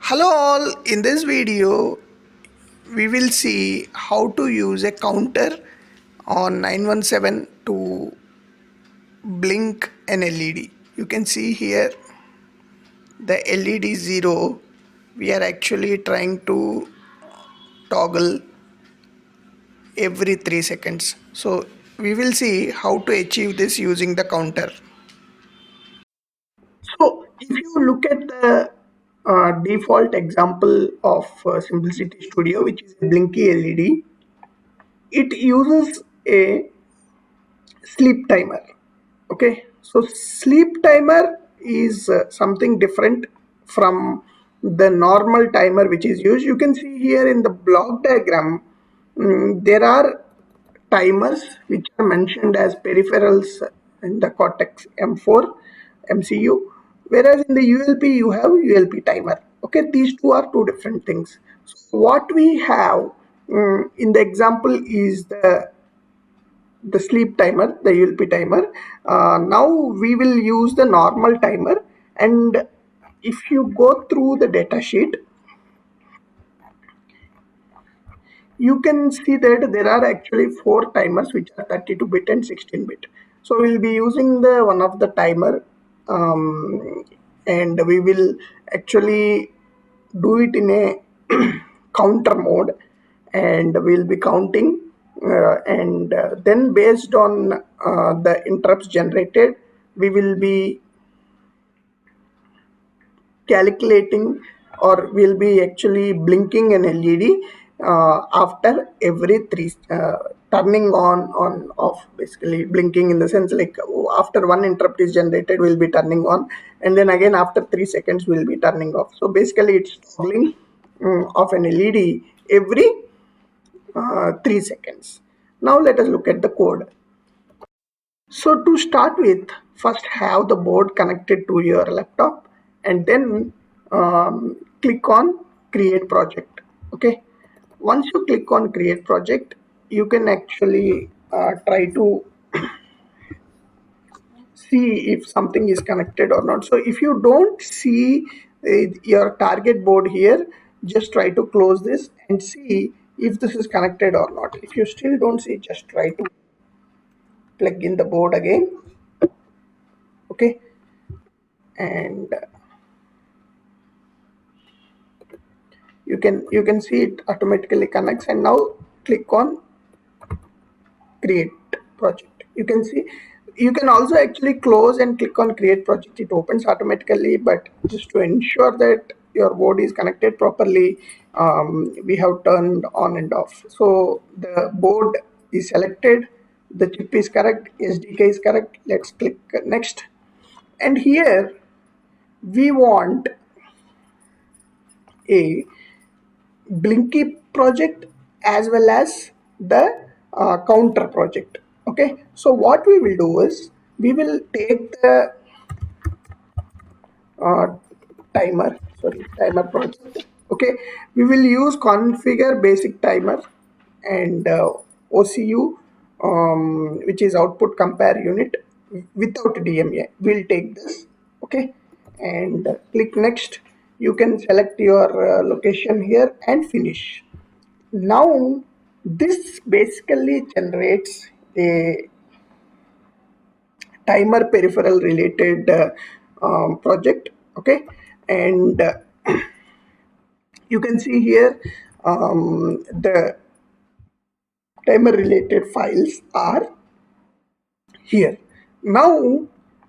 Hello all, in this video we will see how to use a counter on 917 to blink an LED. You can see here the LED 0. We are actually trying to toggle every 3 seconds. So we will see how to achieve this using the counter. So if you look at the default example of Simplicity Studio, which is a Blinky LED, it uses a sleep timer. Okay, so sleep timer is something different from the normal timer which is used. You can see here in the block diagram, there are timers which are mentioned as peripherals in the Cortex M4 MCU, whereas in the ULP you have ULP timer. Okay, these two are two different things. So what we have in the example is the sleep timer, the ULP timer. Now we will use the normal timer, and if you go through the data sheet, you can see that there are actually four timers which are 32-bit and 16-bit. So we'll be using the one of the timer, and we will actually do it in a counter mode, and we'll be counting, and then based on the interrupts generated, we will be calculating, or we'll be actually blinking an LED after every turning on off, basically blinking in the sense like after one interrupt is generated we'll be turning on, and then again after 3 seconds we'll be turning off. So basically it's toggling of an LED every 3 seconds. Now let us look at the code. So to start with, first have the board connected to your laptop, and then click on create project. Okay, once you click on create project, you can actually try to see if something is connected or not. So if you don't see your target board here, just try to close this and see if this is connected or not. If you still don't see, just try to plug in the board again. Okay, and you can see it automatically connects, and now click on create project. You can see, you can also actually close and click on create project. It opens automatically, but just to ensure that your board is connected properly, we have turned on and off. So the board is selected, the chip is correct, SDK is correct. Let's click next, and here we want a Blinky project as well as the counter project. Okay, so what we will do is we will take the uh, timer project. Okay, we will use configure basic timer and OCU, which is output compare unit without DMA. We'll take this. Okay, and click next. You can select your location here and finish. Now this basically generates a timer peripheral related project. Okay, and you can see here the timer related files are here. Now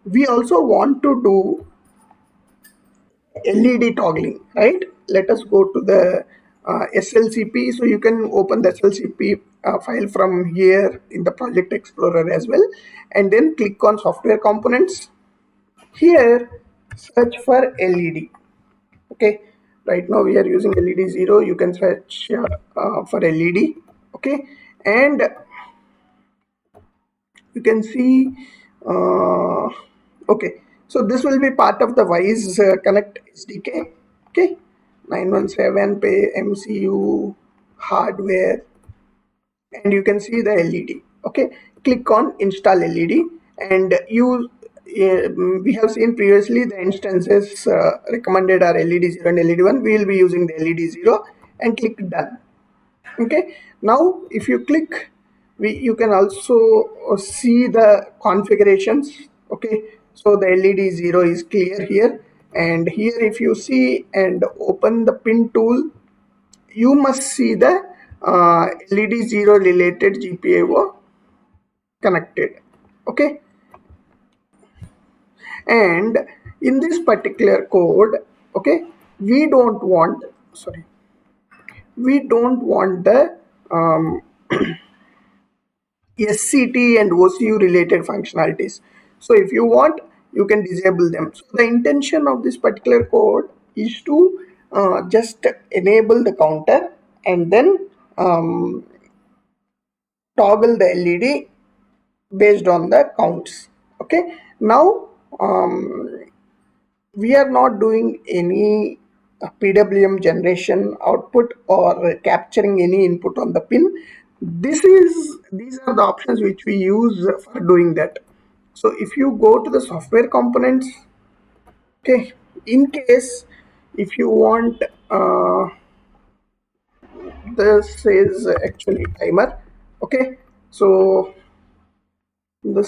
we also want to do LED toggling, right? Let us go to the SLCP. So you can open the SLCP file from here in the Project Explorer as well, and then click on software components. Here search for LED. Okay, right now we are using LED 0. You can search for LED. Okay, and you can see okay, so this will be part of the Wise Connect SDK. Okay, 917 pay MCU hardware, and you can see the LED. Okay, click on install LED, and we have seen previously the instances recommended are LED0 and LED1. We will be using the LED0 and click done. Okay, now if you click, you can also see the configurations. Okay, so the LED0 is clear here, and here if you see and open the pin tool, you must see the LED0 related GPIO connected. Okay, and in this particular code, okay, we don't want, sorry, we don't want the SCT and OCU related functionalities. So if you want, you can disable them. So the intention of this particular code is to just enable the counter and then toggle the LED based on the counts. Okay, now we are not doing any PWM generation output or capturing any input on the pin. These are the options which we use for doing that. So if you go to the software components, okay, in case if you want, this is actually timer. Okay, so the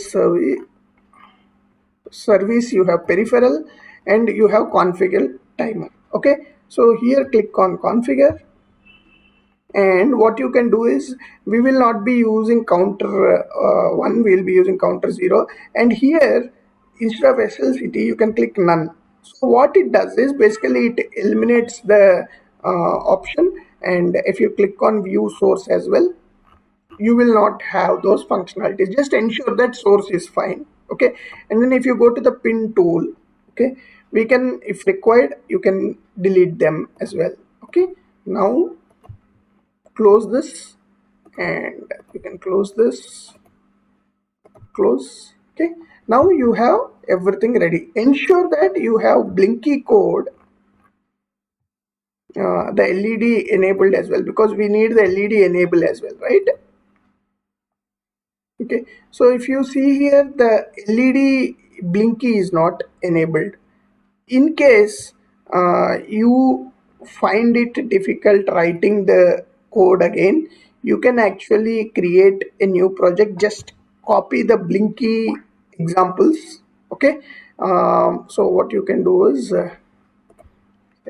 service, you have peripheral and you have configure timer. Okay, so here click on configure, and what you can do is, we will not be using counter 1, we will be using counter 0, and here instead of SLCT you can click none. So what it does is, basically it eliminates the option, and if you click on view source as well, you will not have those functionalities. Just ensure that source is fine. Okay, and then if you go to the pin tool, okay, we can, if required, you can delete them as well. Okay, now close this, and you can close this, close. Okay, now you have everything ready. Ensure that you have Blinky code, the LED enabled as well, because we need the LED enable as well, right? Okay, so if you see here, the LED Blinky is not enabled. In case you find it difficult writing the code again, you can actually create a new project. Just copy the Blinky examples. Okay, so what you can do is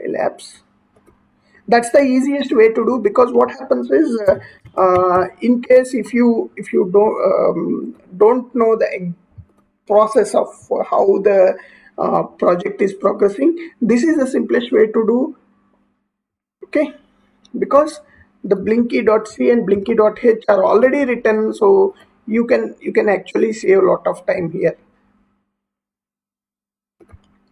labs. That's the easiest way to do, because what happens is, in case if you don't know the process of how the project is progressing, this is the simplest way to do. Okay, because the blinky.c and blinky.h are already written, so you can actually save a lot of time here.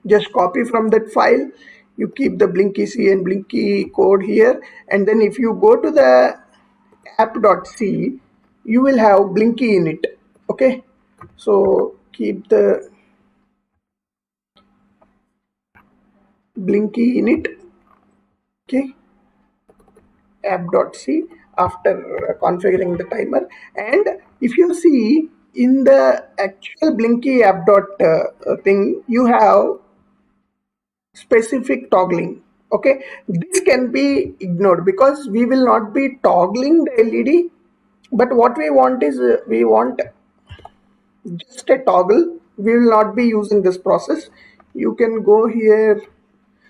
Just copy from that file, you keep the blinky c and blinky code here, and then if you go to the app.c, you will have blinky in it. Okay, so keep the blinky in it. Okay, app.c, after configuring the timer, and if you see in the actual blinky app thing, you have specific toggling. Okay, this can be ignored because we will not be toggling the LED, but what we want is, we want just a toggle. We will not be using this process. You can go here.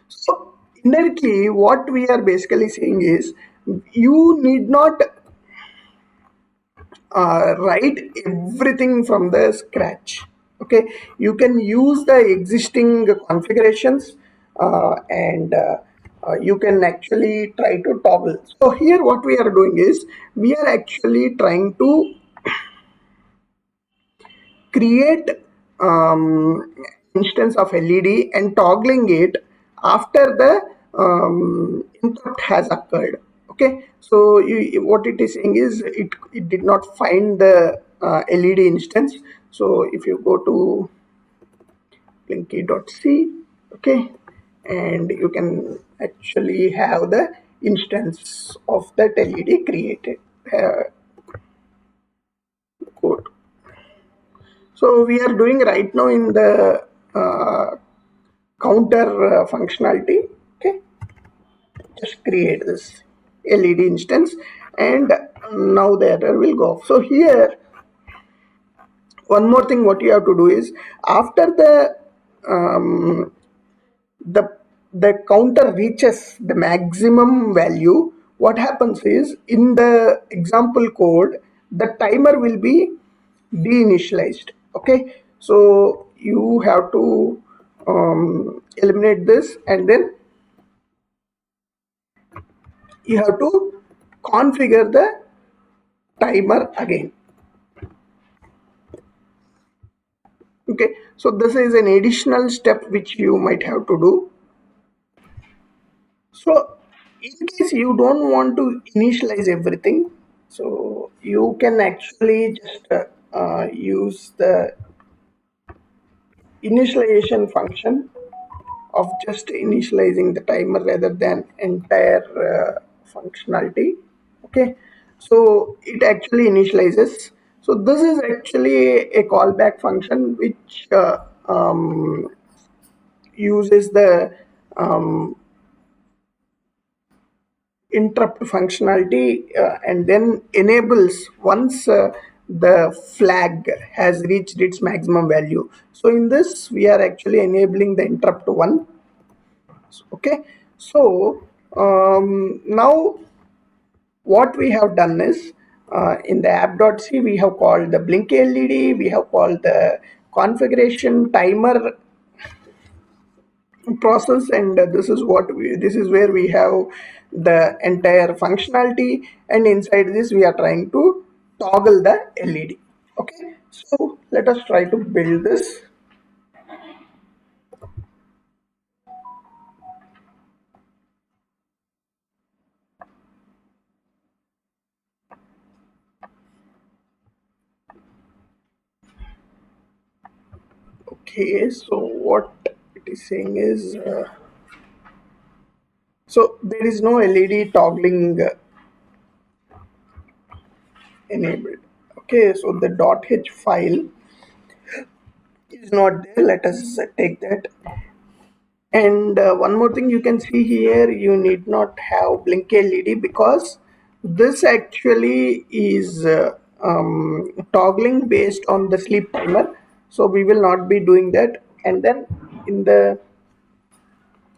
So indirectly what we are basically saying is, you need not write everything from the scratch. Okay, you can use the existing configurations, and you can actually try to toggle. So here what we are doing is, we are actually trying to create instance of LED and toggling it after the interrupt has occurred. Okay, so what it is saying is, it did not find the LED instance. So if you go to blinky.c, okay, and you can actually have the instance of that LED created. Code. So we are doing right now in the counter functionality. Okay, just create this LED instance, and now the error will go off. So here, one more thing what you have to do is, after um, the the counter reaches the maximum value, what happens is, in the example code, the timer will be deinitialized. Okay, so you have to eliminate this, and then you have to configure the timer again. Okay, so this is an additional step which you might have to do. So in case you don't want to initialize everything, so you can actually just use the initialization function of just initializing the timer rather than entire functionality. Okay, so it actually initializes. So this is actually a callback function which uses the um, interrupt functionality and then enables once the flag has reached its maximum value. So in this we are actually enabling the interrupt one. Okay, so now what we have done is, in the app.c we have called the Blinky LED, we have called the configuration timer process, and this is where we have the entire functionality, and inside this we are trying to toggle the LED. Okay, so let us try to build this. Okay, so what it is saying is, so there is no LED toggling enabled. Okay, so the .h file is not there. Let us take that. And one more thing you can see here, you need not have blink LED, because this actually is toggling based on the sleep timer. So we will not be doing that. And then in the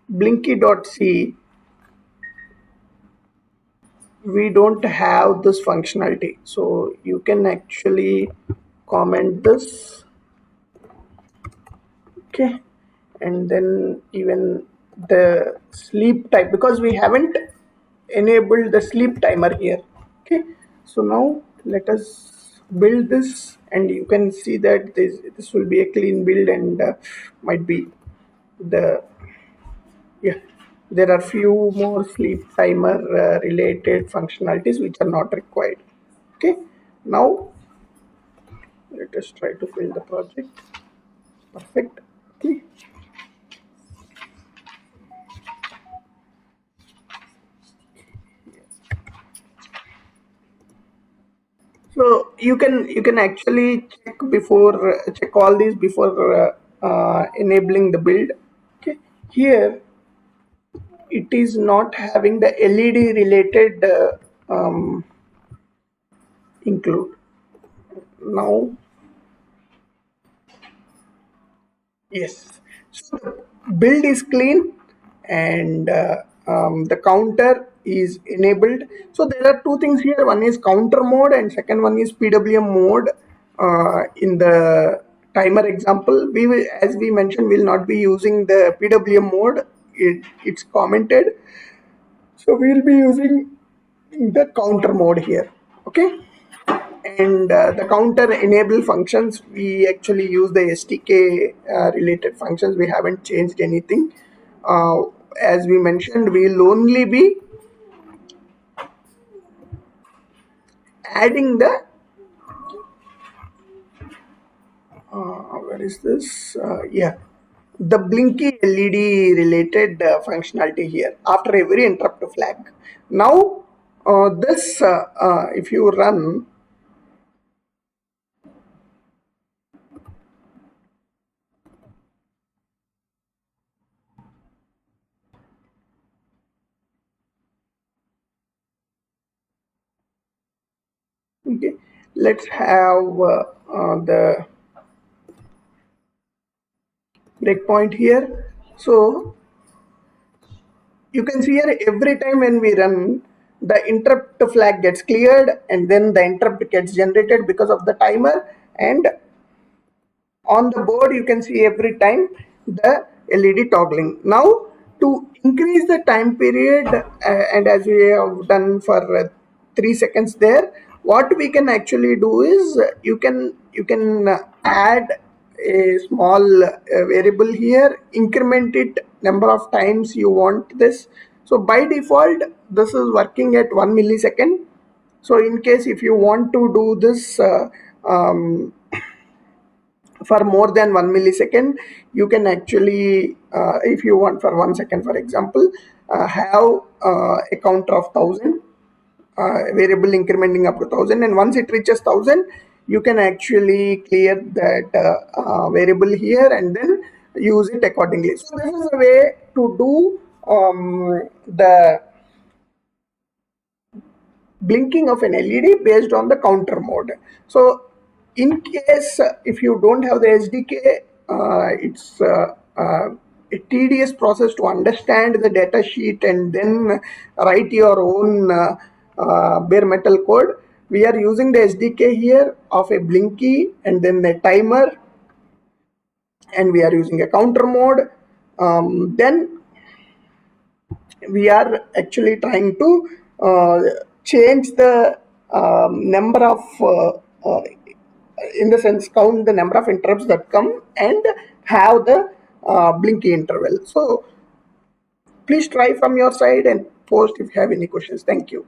blinky.c, we don't have this functionality. So you can actually comment this. Okay, and then even the sleep type, because we haven't enabled the sleep timer here. Okay, so now let us build this, and you can see that this will be a clean build, and might be the, yeah, there are few more sleep timer related functionalities which are not required. Okay, now let us try to build the project. Perfect. Okay, so you can actually check all these before enabling the build. Okay, here it is not having the LED related include. Now, yes, so the build is clean, and the counter is enabled. So there are two things here. One is counter mode, and second one is PWM mode. In the timer example, we will, as we mentioned, will not be using the PWM mode. It's commented. So we will be using the counter mode here. Okay, and the counter enable functions, we actually use the SDK related functions. We haven't changed anything. As we mentioned, we'll only be adding the where is this? Yeah, the Blinky LED related functionality here after every interrupt flag. Now, if you run, Okay, let's have the breakpoint here. So you can see here every time when we run, the interrupt flag gets cleared and then the interrupt gets generated because of the timer, and on the board you can see every time the LED toggling. Now to increase the time period, and as we have done for 3 seconds there, what we can actually do is you can add a small variable here, increment it number of times you want this. So by default this is working at 1 millisecond. So in case if you want to do this um, for more than 1 millisecond, you can actually if you want for 1 second for example, have a counter of 1000, variable incrementing up to 1000, and once it reaches 1000 you can actually clear that variable here and then use it accordingly. So this is a way to do the blinking of an LED based on the counter mode. So in case if you don't have the SDK, it's a tedious process to understand the data sheet and then write your own bare metal code. We are using the SDK here of a Blinky and then a timer, and we are using a counter mode. Then we are actually trying to change the number of in the sense count the number of interrupts that come and have the blinky interval. So please try from your side and post if you have any questions. Thank you.